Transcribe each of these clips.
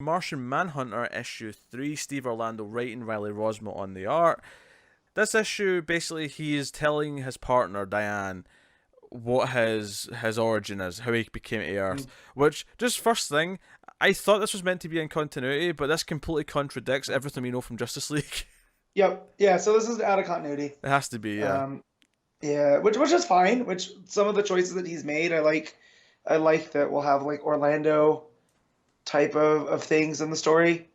Martian Manhunter issue 3, Steve Orlando writing, Riley Rosmo on the art. This issue, basically, he is telling his partner, Diane, what his origin is, how he became to Earth. Which, just first thing, I thought this was meant to be in continuity, but this completely contradicts everything we know from Justice League. Yep. Yeah. So this is out of continuity. It has to be, yeah. Yeah, which is fine. Which some of the choices that he's made, I like. I like that we'll have like Orlando type of things in the story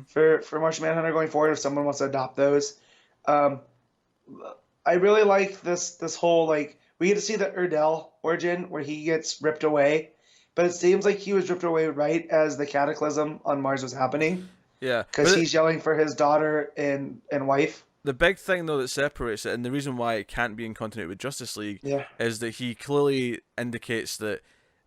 for Martian Manhunter going forward. If someone wants to adopt those, um, I really like this whole like we get to see the Erdell origin where he gets ripped away, but it seems like he was ripped away right as the cataclysm on Mars was happening Yeah, because he's yelling for his daughter and wife. the big thing though that separates it, and the reason why it can't be in continuity with Justice League, Yeah. is that he clearly indicates that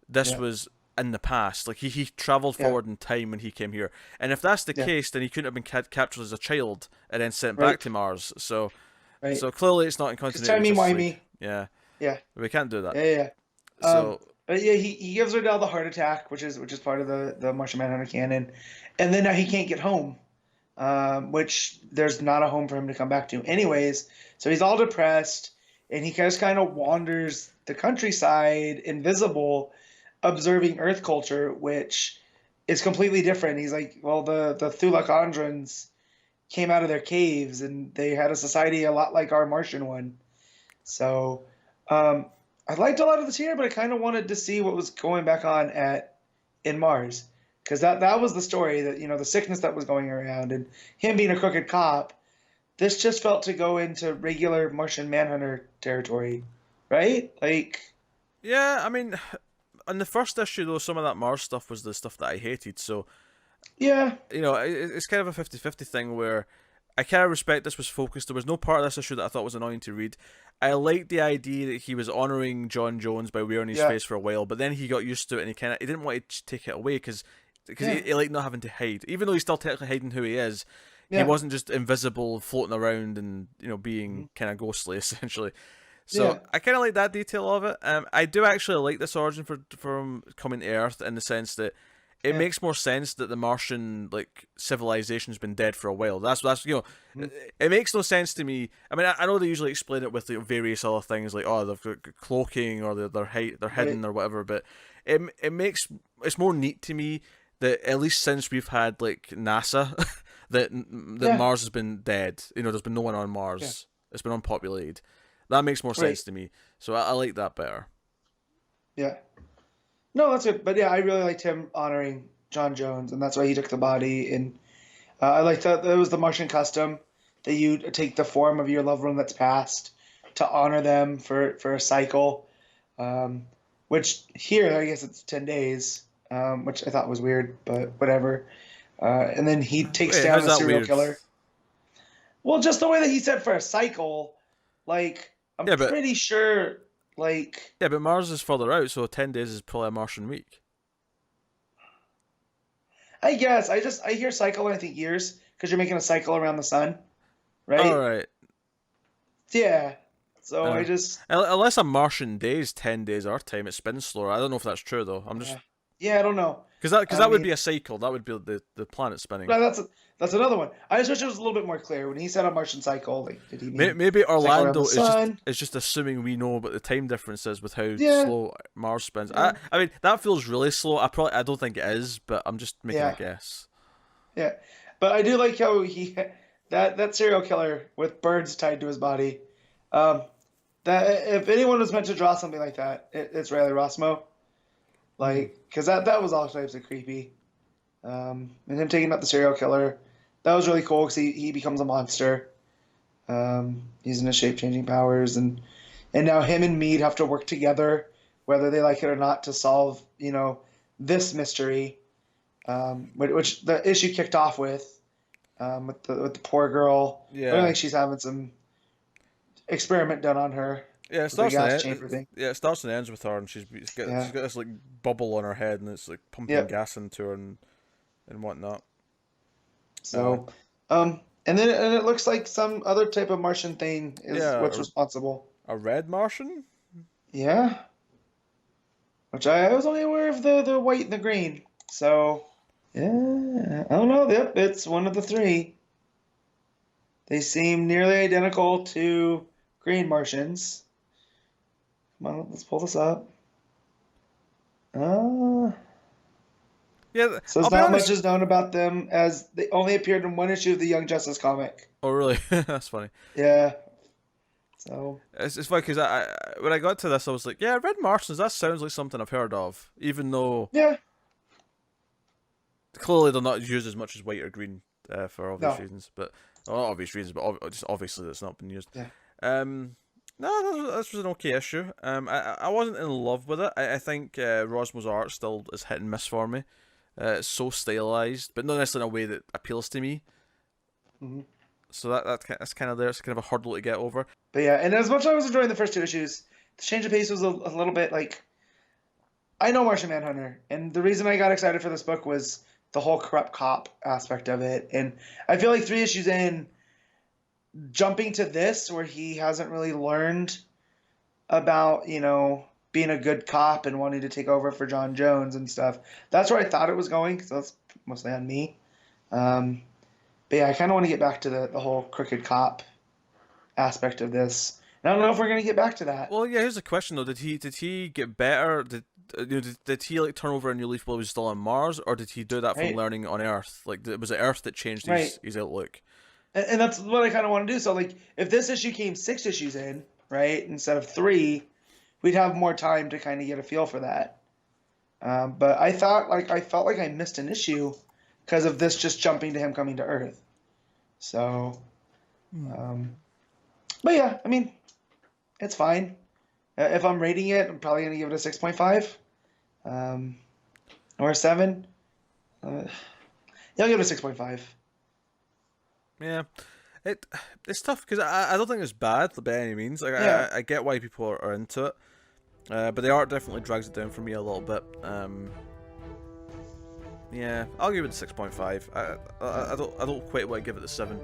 this Yeah. was in the past. Like he traveled Yeah. forward in time when he came here, and if that's the Yeah. case, then he couldn't have been captured as a child and then sent Right. back to Mars. So, Right. so clearly it's not in Because continuity with Justice League. timey-wimey. Yeah, Yeah. we can't do that. Yeah. So But yeah, he gives Erdell the heart attack, which is part of the Martian Manhunter canon, and then now he can't get home, which there's not a home for him to come back to, anyways. So he's all depressed, and he just kind of wanders the countryside, invisible, observing Earth culture, which is completely different. He's like, well, the Thulakandrons came out of their caves, and they had a society a lot like our Martian one. So. I liked a lot of this here, but I kind of wanted to see what was going back on in Mars, because that was the story that the sickness that was going around and him being a crooked cop. This just felt to go into regular Martian Manhunter territory, right? Like, yeah, I mean, in the first issue though, some of that Mars stuff was the stuff that I hated. So yeah, it's kind of a 50-50 thing where I kind of respect this was focused. There was no part of this issue that I thought was annoying to read. I liked the idea that he was honouring John Jones by wearing his face for a while, but then he got used to it and he didn't want to take it away because he liked not having to hide. Even though he's still technically hiding who he is, he wasn't just invisible, floating around and being kind of ghostly essentially. So I kind of like that detail of it. I do actually like this origin from coming to Earth in the sense that it makes more sense that the Martian civilization's been dead for a while. That's it makes no sense to me. I mean, I know they usually explain it with various other things like they've got cloaking or they're hidden or whatever, but it's more neat to me that at least since we've had NASA, that Mars has been dead. There's been no one on Mars. Yeah. It's been unpopulated. That makes more sense to me. So I like that better. Yeah. No, that's good. But yeah, I really liked him honoring John Jones, and that's why he took the body. And I liked that it was the Martian custom that you take the form of your loved one that's passed to honor them for a cycle. Which here, I guess it's 10 days, which I thought was weird, but whatever. And then he takes down the serial killer. Well, just the way that he said for a cycle, I'm pretty sure. Yeah, but Mars is further out, so 10 days is probably a Martian week. I guess. I hear cycle and I think years, because you're making a cycle around the sun, right? All right. Yeah. So unless a Martian day is 10 days Earth time, it spins slower. I don't know if that's true though. I'm just. Yeah, I don't know. Because that would be a cycle. That would be the planet spinning. No, that's another one. I just wish it was a little bit more clear when he said a Martian cycle. Did he mean maybe Orlando is just assuming we know what the time difference is with how slow Mars spins. Yeah. I mean that feels really slow. I don't think it is, but I'm just making a guess. Yeah, but I do like how that serial killer with birds tied to his body. That if anyone was meant to draw something like that, it's Riley Rossmo. Because that was all types of creepy. And him taking out the serial killer, that was really cool because he becomes a monster. Using his shape-changing powers. And now him and Mead have to work together, whether they like it or not, to solve, this mystery. Which the issue kicked off with the poor girl. Yeah. I think she's having some experiment done on her. Yeah, it starts and ends with her, and she's got this bubble on her head, and it's pumping gas into her and whatnot. So, and it looks like some other type of Martian thing is what's responsible. A red Martian? Yeah. Which I was only aware of the white and the green. So. Yeah, I don't know. Yep, it's one of the three. They seem nearly identical to Green Martians. Come on, let's pull this up. Uh, Yeah, I'll Says be not much honest. is known about them as they only appeared in one issue of the Young Justice comic. Oh, really? That's funny. Yeah, so It's funny because when I got to this, I was like, yeah, Red Martians. That sounds like something I've heard of, even though yeah, clearly they're not used as much as white or green for obvious no, reasons. But well, not obvious reasons, but just obviously that's not been used. yeah, No, this was an okay issue. I wasn't in love with it. I think Rosmo's art still is hit and miss for me. It's so stylized, but not necessarily in a way that appeals to me. hmm So that's kind of there. It's kind of a hurdle to get over. but yeah. And as much as I was enjoying the first two issues, the change of pace was a little bit like I know Martian Manhunter, and the reason I got excited for this book was the whole corrupt cop aspect of it, and I feel like 3 issues in, jumping to this where he hasn't really learned about, being a good cop and wanting to take over for John Jones and stuff. That's where I thought it was going, so that's mostly on me. Um, but yeah, I kind of want to get back to the whole crooked cop aspect of this. And I don't know if we're going to get back to that. Well, yeah. Here's the question though: Did he get better? Did he like turn over a new leaf while he was still on Mars, or did he do that from Right, learning on Earth? Like, was it Earth that changed right. his outlook? And that's what I kind of want to do. So, like, if this issue came 6 issues in, right, instead of three, we'd have more time to kind of get a feel for that. But I felt like I missed an issue because of this just jumping to him coming to Earth. So, um, but yeah, I mean, it's fine. If I'm rating it, I'm probably gonna give it a 6.5, or a 7. Yeah, I'll give it a 6.5. Yeah, it's tough because I don't think it's bad by any means. Like Yeah, I get why people are into it, but the art definitely drags it down for me a little bit. Yeah, I'll give it a 6.5. I don't quite want to give it a 7.